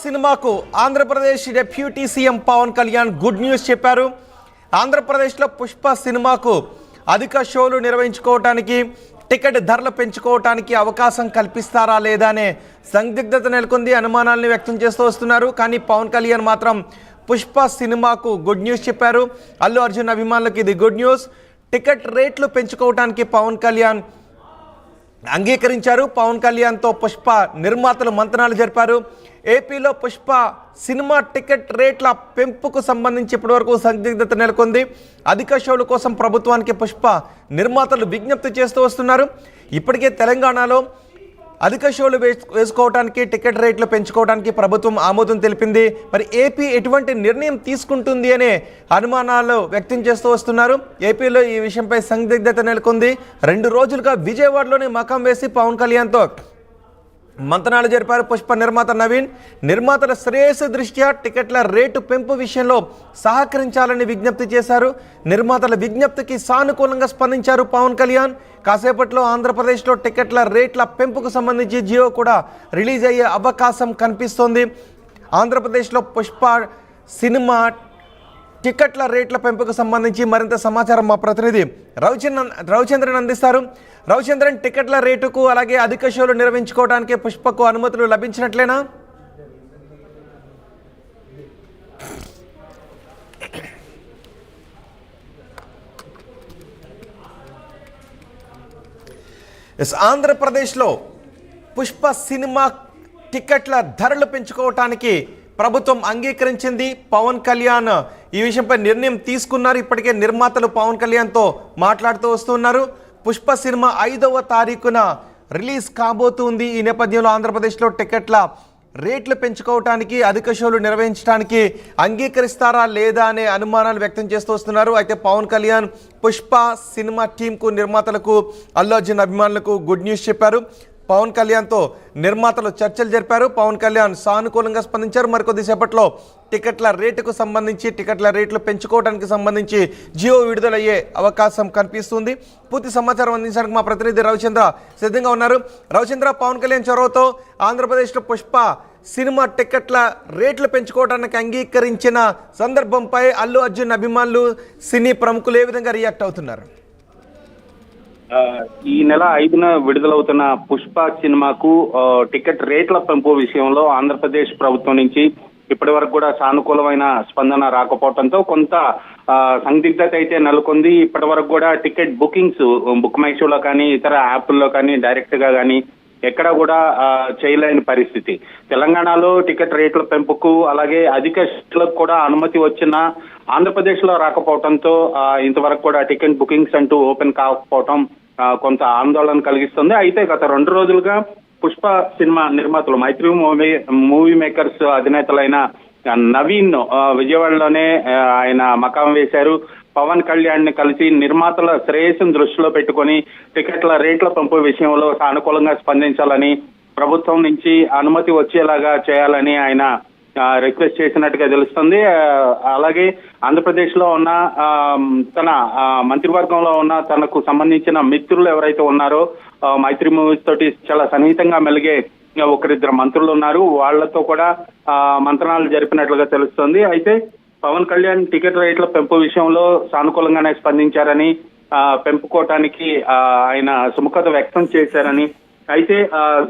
సినిమాకు Andhra Pradesh deputy CM Pawan Kalyan good news చెప్పారు. ఆంధ్రప్రదేశ్లో పుష్ప సినిమాకు అధిక షోలు నిర్వహించుకోవటానికి టికెట్ ధరలు పెంచుకోవటానికి అవకాశం కల్పిస్తారా లేదా అనే సందిగ్ధత నెలకొంది. అనుమానాలను వ్యక్తం చేస్తూ వస్తున్నారు. కానీ పవన్ కళ్యాణ్ మాత్రం పుష్ప సినిమాకు గుడ్ న్యూస్ చెప్పారు. అల్లు అర్జున్ అభిమానులకు ఇది గుడ్ న్యూస్. టికెట్ రేట్లు పెంచుకోవటానికి పవన్ కళ్యాణ్ అంగీకరించారు. పవన్ కళ్యాణ్తో పుష్ప నిర్మాతలు మంతనాలు జరిపారు. ఏపీలో పుష్ప సినిమా టికెట్ రేట్ల పెంపుకు సంబంధించి ఇప్పటివరకు సందిగ్ధత నెలకొంది. అధిక షోల కోసం ప్రభుత్వానికి పుష్ప నిర్మాతలు విజ్ఞప్తి చేస్తూ వస్తున్నారు. ఇప్పటికే తెలంగాణలో అధిక షోలు వేసుకోవడానికి టికెట్ రేట్లు పెంచుకోవడానికి ప్రభుత్వం ఆమోదం తెలిపింది. మరి ఏపీ ఎటువంటి నిర్ణయం తీసుకుంటుంది అనే అనుమానాలు వ్యక్తం చేస్తూ వస్తున్నారు. ఏపీలో ఈ విషయంపై సందిగ్ధత నెలకొంది. 2 రోజులుగా విజయవాడలోనే మకాం వేసి పవన్ కళ్యాణ్తో మంతనాలు జరిపారు పుష్ప నిర్మాత నవీన్. నిర్మాతల శ్రేయస్సు దృష్ట్యా టికెట్ల రేటు పెంపు విషయంలో సహకరించాలని విజ్ఞప్తి చేశారు. నిర్మాతల విజ్ఞప్తికి సానుకూలంగా స్పందించారు పవన్ కళ్యాణ్. కాసేపట్లో ఆంధ్రప్రదేశ్లో టికెట్ల రేట్ల పెంపుకు సంబంధించి జియో కూడా రిలీజ్ అయ్యే అవకాశం కనిపిస్తోంది. ఆంధ్రప్రదేశ్లో పుష్ప సినిమా టికెట్ల రేట్ల పెంపుకు సంబంధించి మరింత సమాచారం మా ప్రతినిధి రవిచంద్రన్ అందిస్తారు. రవిచంద్రన్, టికెట్ల రేటుకు అలాగే అధిక షోలు నిర్వహించుకోవడానికి పుష్పకు అనుమతులు లభించినట్లేనా? ఆంధ్రప్రదేశ్లో పుష్ప సినిమా టికెట్ల ధరలు పెంచుకోవటానికి ప్రభుత్వం అంగీకరించింది. పవన్ కళ్యాణ్ ఈ విషయంపై నిర్ణయం తీసుకున్నారు. ఇప్పటికే నిర్మాతలు పవన్ కళ్యాణ్తో మాట్లాడుతూ వస్తున్నారు. పుష్ప సినిమా 5వ తారీఖున రిలీజ్ కాబోతుంది. ఈ నేపథ్యంలో ఆంధ్రప్రదేశ్లో టికెట్ల రేట్లు పెంచుకోవటానికి అధిక షోలు నిర్వహించడానికి అంగీకరిస్తారా లేదా అనే అనుమానాలు వ్యక్తం చేస్తూ వస్తున్నారు. అయితే పవన్ కళ్యాణ్ పుష్ప సినిమా టీంకు, నిర్మాతలకు, అల్లు అర్జున్ అభిమానులకు గుడ్ న్యూస్ చెప్పారు. పవన్ కళ్యాణ్తో నిర్మాతలు చర్చలు జరిపారు. పవన్ కళ్యాణ్ సానుకూలంగా స్పందించారు. మరికొద్దిసేపట్లో టికెట్ల రేటుకు సంబంధించి, టికెట్ల రేట్లు పెంచుకోవడానికి సంబంధించి జియో విడుదలయ్యే అవకాశం కనిపిస్తుంది. పూర్తి సమాచారం అందించడానికి మా ప్రతినిధి రవిచంద్ర సిద్ధంగా ఉన్నారు. రవిచంద్ర, పవన్ కళ్యాణ్ చొరవతో ఆంధ్రప్రదేశ్లో పుష్ప సినిమా టికెట్ల రేట్లు పెంచుకోవడానికి అంగీకరించిన సందర్భంపై అల్లు అర్జున్ అభిమానులు, సినీ ప్రముఖులు ఏ విధంగా రియాక్ట్ అవుతున్నారు? ఈ నెల 5న విడుదలవుతున్న పుష్ప సినిమాకు టికెట్ రేట్ల పెంపు విషయంలో ఆంధ్రప్రదేశ్ ప్రభుత్వం నుంచి ఇప్పటి వరకు కూడా సానుకూలమైన స్పందన రాకపోవడంతో కొంత సందిగ్ధత అయితే నెలకొంది. ఇప్పటి వరకు కూడా టికెట్ బుకింగ్స్ బుక్ మై షోలో కానీ, ఇతర యాప్ల్లో కానీ, డైరెక్ట్ గా కానీ ఎక్కడ కూడా చేయలేని పరిస్థితి. తెలంగాణలో టికెట్ రేట్ల పెంపుకు అలాగే అధిక షోలకు కూడా అనుమతి వచ్చిన ఆంధ్రప్రదేశ్ లో రాకపోవడంతో ఇంతవరకు కూడా టికెట్ బుకింగ్స్ అంటూ ఓపెన్ కాకపోవడం కొంత ఆందోళన కలిగిస్తుంది. అయితే గత 2 రోజులుగా పుష్ప సినిమా నిర్మాతలు, మైత్రి మూవీ మేకర్స్ అధినేతలైన నవీన్ విజయవాడలోనే ఆయన మకాం వేశారు. పవన్ కళ్యాణ్ ని కలిసి నిర్మాతల శ్రేయస్సును దృష్టిలో పెట్టుకొని టికెట్ల రేట్ల పెంపు విషయంలో సానుకూలంగా స్పందించాలని, ప్రభుత్వం నుంచి అనుమతి వచ్చేలాగా చేయాలని ఆయన రిక్వెస్ట్ చేసినట్టుగా తెలుస్తుంది. అలాగే ఆంధ్రప్రదేశ్ లో ఉన్న తన మంత్రివర్గంలో ఉన్న తనకు సంబంధించిన మిత్రులు ఎవరైతే ఉన్నారో, మైత్రి మూవీస్ తోటి చాలా సన్నిహితంగా మెలిగే 1-2 మంత్రులు ఉన్నారు. వాళ్లతో కూడా మంత్రణాలు జరిపినట్లుగా తెలుస్తుంది. అయితే పవన్ కళ్యాణ్ టికెట్ రేట్ల పెంపు విషయంలో సానుకూలంగానే స్పందించారని, పెంపుకోవటానికి ఆయన సుముఖత వ్యక్తం చేశారని, అయితే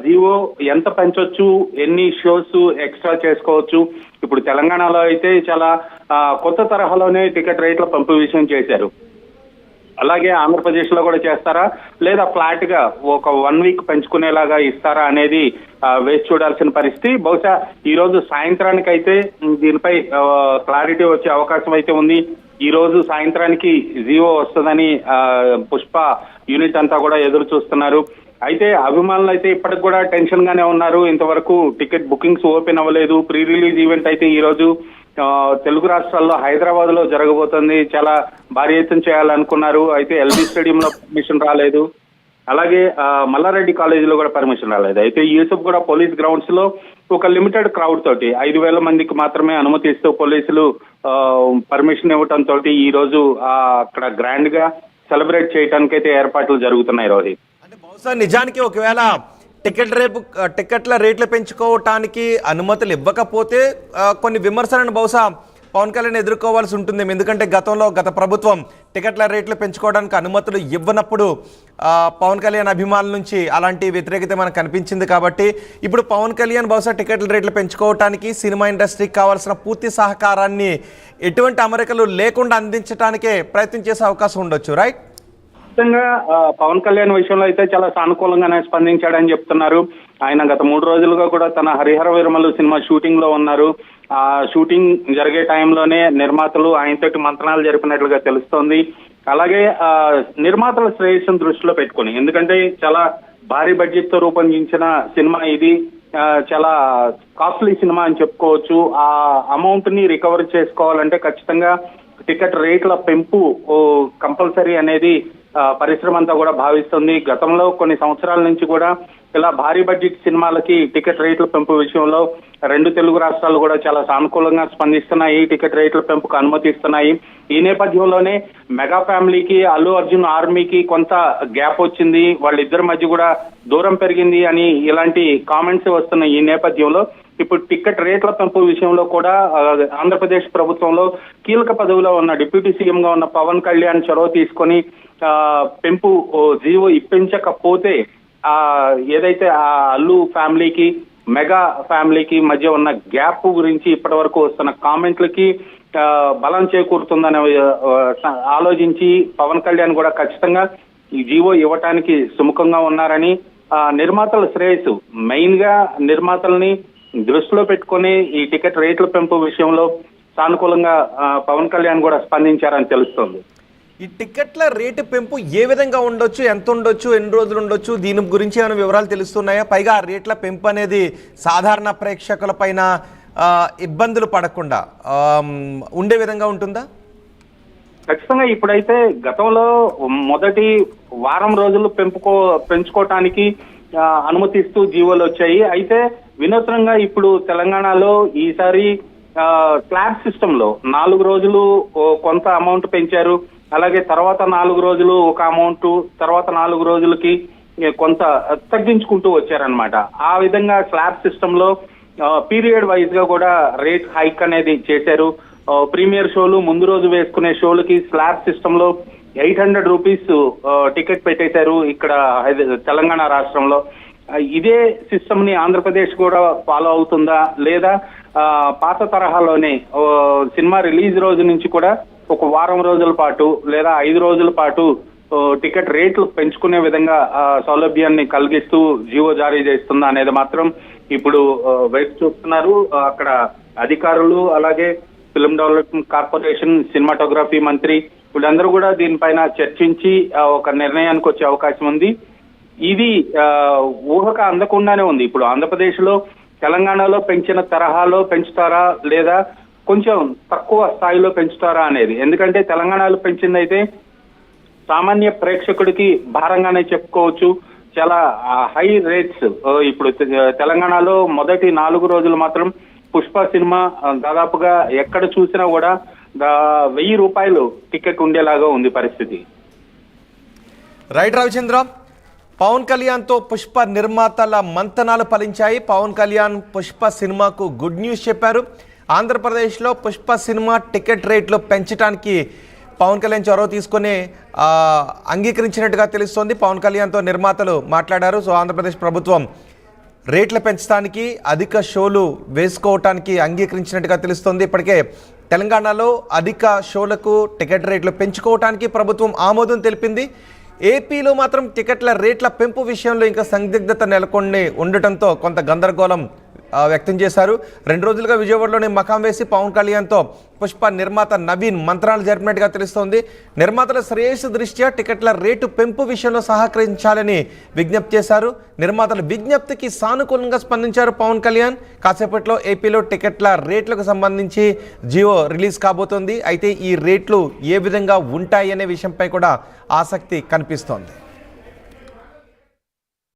జియో ఎంత పెంచొచ్చు, ఎన్ని షోస్ ఎక్స్ట్రా చేసుకోవచ్చు, ఇప్పుడు తెలంగాణలో అయితే చాలా కొత్త తరహాలోనే టికెట్ రేట్ల పెంపు విషయం చేశారు. అలాగే ఆంధ్రప్రదేశ్ లో కూడా చేస్తారా లేదా ఫ్లాట్ గా ఒక 1 వీక్ పెంచుకునేలాగా ఇస్తారా అనేది వేచి చూడాల్సిన పరిస్థితి. బహుశా ఈ రోజు సాయంత్రానికి అయితే దీనిపై క్లారిటీ వచ్చే అవకాశం అయితే ఉంది. ఈ రోజు సాయంత్రానికి జియో వస్తుందని పుష్ప యూనిట్ అంతా కూడా ఎదురు చూస్తున్నారు. అయితే అభిమానులు అయితే ఇప్పటికి కూడా టెన్షన్ గానే ఉన్నారు. ఇంతవరకు టికెట్ బుకింగ్స్ ఓపెన్ అవ్వలేదు. ప్రీ రిలీజ్ ఈవెంట్ అయితే ఈ రోజు తెలుగు రాష్ట్రాల్లో హైదరాబాద్ లో జరగబోతుంది. చాలా భారీ ఎత్తున చేయాలనుకున్నారు. అయితే ఎల్బీ స్టేడియంలో పర్మిషన్ రాలేదు. అలాగే మల్లారెడ్డి కాలేజీలో కూడా పర్మిషన్ రాలేదు. అయితే యూసఫ్ కూడా పోలీస్ గ్రౌండ్స్ లో ఒక లిమిటెడ్ క్రౌడ్ తోటి 5,000 మందికి మాత్రమే అనుమతి ఇస్తూ పోలీసులు పర్మిషన్ ఇవ్వటంతో ఈ రోజు అక్కడ గ్రాండ్ గా సెలబ్రేట్ చేయడానికైతే ఏర్పాట్లు జరుగుతున్నాయి. రోహిత్, అంటే బహుశా నిజానికి ఒకవేళ టికెట్ల రేట్లు పెంచుకోవటానికి అనుమతులు ఇవ్వకపోతే కొన్ని విమర్శలను బహుశా పవన్ కళ్యాణ్ ఎదుర్కోవాల్సి ఉంటుంది. ఎందుకంటే గత ప్రభుత్వం టికెట్ల రేట్లు పెంచుకోవడానికి అనుమతులు ఇవ్వనప్పుడు పవన్ కళ్యాణ్ అభిమానుల నుంచి అలాంటి వ్యతిరేకత మనకు కనిపించింది. కాబట్టి ఇప్పుడు పవన్ కళ్యాణ్ బహుశా టికెట్ల రేట్లు పెంచుకోవటానికి సినిమా ఇండస్ట్రీకి కావాల్సిన పూర్తి సహకారాన్ని ఎటువంటి అమరికలు లేకుండా అందించడానికే ప్రయత్నం చేసే అవకాశం ఉండొచ్చు, రైట్? ఖచ్చితంగా పవన్ కళ్యాణ్ విషయంలో అయితే చాలా సానుకూలంగానే స్పందించాడని చెప్తున్నారు. ఆయన గత 3 రోజులుగా కూడా తన హరిహర వీరమల్లు సినిమా షూటింగ్ లో ఉన్నారు. ఆ షూటింగ్ జరిగే టైంలోనే నిర్మాతలు ఆయనతోటి మంత్రాలు జరిపినట్లుగా తెలుస్తోంది. అలాగే నిర్మాతల శ్రేయస్సును దృష్టిలో పెట్టుకుని, ఎందుకంటే చాలా భారీ బడ్జెట్ తో రూపొందించిన సినిమా ఇది, చాలా కాస్ట్లీ సినిమా అని చెప్పుకోవచ్చు. ఆ అమౌంట్ ని రికవర్ చేసుకోవాలంటే ఖచ్చితంగా టికెట్ రేట్ల పెంపు కంపల్సరీ అనేది పరిశ్రమ అంతా కూడా భావిస్తుంది. గతంలో కొన్ని సంవత్సరాల నుంచి కూడా ఇలా భారీ బడ్జెట్ సినిమాలకి టికెట్ రేట్ల పెంపు విషయంలో 2 తెలుగు రాష్ట్రాలు కూడా చాలా సానుకూలంగా స్పందిస్తున్నాయి, టికెట్ రేట్ల పెంపుకు అనుమతిస్తున్నాయి. ఈ నేపథ్యంలోనే మెగా ఫ్యామిలీకి, అల్లు అర్జున్ ఆర్మీకి కొంత గ్యాప్ వచ్చింది, వాళ్ళిద్దరి మధ్య కూడా దూరం పెరిగింది అని ఇలాంటి కామెంట్స్ వస్తున్నాయి. ఈ నేపథ్యంలో ఇప్పుడు టికెట్ రేట్ల పెంపు విషయంలో కూడా ఆంధ్రప్రదేశ్ ప్రభుత్వంలో కీలక పదవిలో ఉన్న డిప్యూటీ సీఎం గా ఉన్న పవన్ కళ్యాణ్ చొరవ తీసుకొని పెంపు జీవో ఇప్పించకపోతే ఏదైతే ఆ అల్లు ఫ్యామిలీకి, మెగా ఫ్యామిలీకి మధ్య ఉన్న గ్యాప్ గురించి ఇప్పటి వరకు వస్తున్న కామెంట్లకి బలం చేకూరుతుందని ఆలోచించి పవన్ కళ్యాణ్ కూడా ఖచ్చితంగా ఈ జీవో ఇవ్వటానికి సుముఖంగా ఉన్నారని, నిర్మాతల శ్రేయస్సు మెయిన్ గా నిర్మాతల్ని దృష్టిలో పెట్టుకుని ఈ టికెట్ రేట్ల పెంపు విషయంలో సానుకూలంగా పవన్ కళ్యాణ్ కూడా స్పందించారని తెలుస్తోంది. ఈ టికెట్ల రేటు పెంపు ఏ విధంగా ఉండొచ్చు, ఎంత ఉండొచ్చు, ఎన్ని రోజులు ఉండొచ్చు, దీని గురించి ఏమైనా వివరాలు తెలుస్తున్నాయా? పైగా ఆ రేట్ల పెంపు అనేది సాధారణ ప్రేక్షకుల పైన ఇబ్బందులు పడకుండా ఉండే విధంగా ఉంటుందా? ఖచ్చితంగా ఇప్పుడైతే గతంలో మొదటి వారం రోజులు పెంచుకోవటానికి అనుమతిస్తూ జీవోలు వచ్చాయి. అయితే వినూత్నంగా ఇప్పుడు తెలంగాణలో ఈసారి స్లాబ్ సిస్టమ్ లో 4 రోజులు కొంత అమౌంట్ పెంచారు. అలాగే తర్వాత 4 రోజులు ఒక అమౌంట్, తర్వాత 4 రోజులకి కొంత తగ్గించుకుంటూ వచ్చారనమాట. ఆ విధంగా స్లాబ్ సిస్టమ్ లో పీరియడ్ వైజ్ గా కూడా రేట్ హైక్ అనేది చేశారు. ప్రీమియర్ షోలు, ముందు రోజు వేసుకునే షోలకి స్లాబ్ సిస్టమ్ లో 800 రూపీస్ టికెట్ పెట్టేశారు ఇక్కడ తెలంగాణ రాష్ట్రంలో. ఇదే సిస్టమ్ ని ఆంధ్రప్రదేశ్ కూడా ఫాలో అవుతుందా, లేదా పాత తరహాలోనే సినిమా రిలీజ్ రోజు నుంచి కూడా ఒక వారం రోజుల పాటు లేదా 5 రోజుల పాటు టికెట్ రేట్లు పెంచుకునే విధంగా సౌలభ్యాన్ని కలిగిస్తూ జీవో జారీ చేస్తుందా అనేది మాత్రం ఇప్పుడు వైపు చూస్తున్నారు అక్కడ అధికారులు. అలాగే ఫిల్మ్ డెవలప్మెంట్ కార్పొరేషన్, సినిమాటోగ్రఫీ మంత్రి వీళ్ళందరూ కూడా దీనిపైన చర్చించి ఒక నిర్ణయానికి వచ్చే అవకాశం ఉంది. ఇది ఊహక అందకుండానే ఉంది. ఇప్పుడు ఆంధ్రప్రదేశ్ లో తెలంగాణలో పెంచిన తరహాలో పెంచుతారా లేదా కొంచెం తక్కువ స్థాయిలో పెంచుతారా అనేది. ఎందుకంటే తెలంగాణలో పెంచింది అయితే సామాన్య ప్రేక్షకుడికి భారంగానే చెప్పుకోవచ్చు. చాలా హై రేట్స్. ఇప్పుడు తెలంగాణలో మొదటి 4 రోజులు మాత్రం పుష్ప సినిమా దాదాపుగా ఎక్కడ చూసినా కూడా 1000 రూపాయలు టికెట్ ఉండేలాగా ఉంది పరిస్థితి. రైట్ రవిచంద్ర, పవన్ కళ్యాణ్తో పుష్ప నిర్మాతల మంతనాలు ఫలించాయి. పవన్ కళ్యాణ్ పుష్ప సినిమాకు గుడ్ న్యూస్ చెప్పారు. ఆంధ్రప్రదేశ్లో పుష్ప సినిమా టికెట్ రేట్లు పెంచడానికి పవన్ కళ్యాణ్ చొరవ తీసుకొని అంగీకరించినట్టుగా తెలుస్తోంది. పవన్ కళ్యాణ్తో నిర్మాతలు మాట్లాడారు. సో ఆంధ్రప్రదేశ్ ప్రభుత్వం రేట్లు పెంచడానికి, అధిక షోలు వేసుకోవటానికి అంగీకరించినట్టుగా తెలుస్తోంది. ఇప్పటికే తెలంగాణలో అధిక షోలకు టికెట్ రేట్లు పెంచుకోవటానికి ప్రభుత్వం ఆమోదం తెలిపింది. ఏపీలో మాత్రం టికెట్ల రేట్ల పెంపు విషయంలో ఇంకా సందిగ్ధత నెలకొని ఉండటంతో కొంత గందరగోళం వ్యక్తం చేశారు. 2 రోజులుగా విజయవాడలోనే మకాం వేసి పవన్ కళ్యాణ్తో పుష్ప నిర్మాత నవీన్ మంత్రాలు జరిపినట్టుగా తెలుస్తోంది. నిర్మాతల శ్రేయస్సు దృష్ట్యా టికెట్ల రేటు పెంపు విషయంలో సహకరించాలని విజ్ఞప్తి చేశారు. నిర్మాతల విజ్ఞప్తికి సానుకూలంగా స్పందించారు పవన్ కళ్యాణ్. కాసేపట్లో ఏపీలో టికెట్ల రేట్లకు సంబంధించి జియో రిలీజ్ కాబోతోంది. అయితే ఈ రేట్లు ఏ విధంగా ఉంటాయి అనే విషయంపై కూడా ఆసక్తి కనిపిస్తోంది.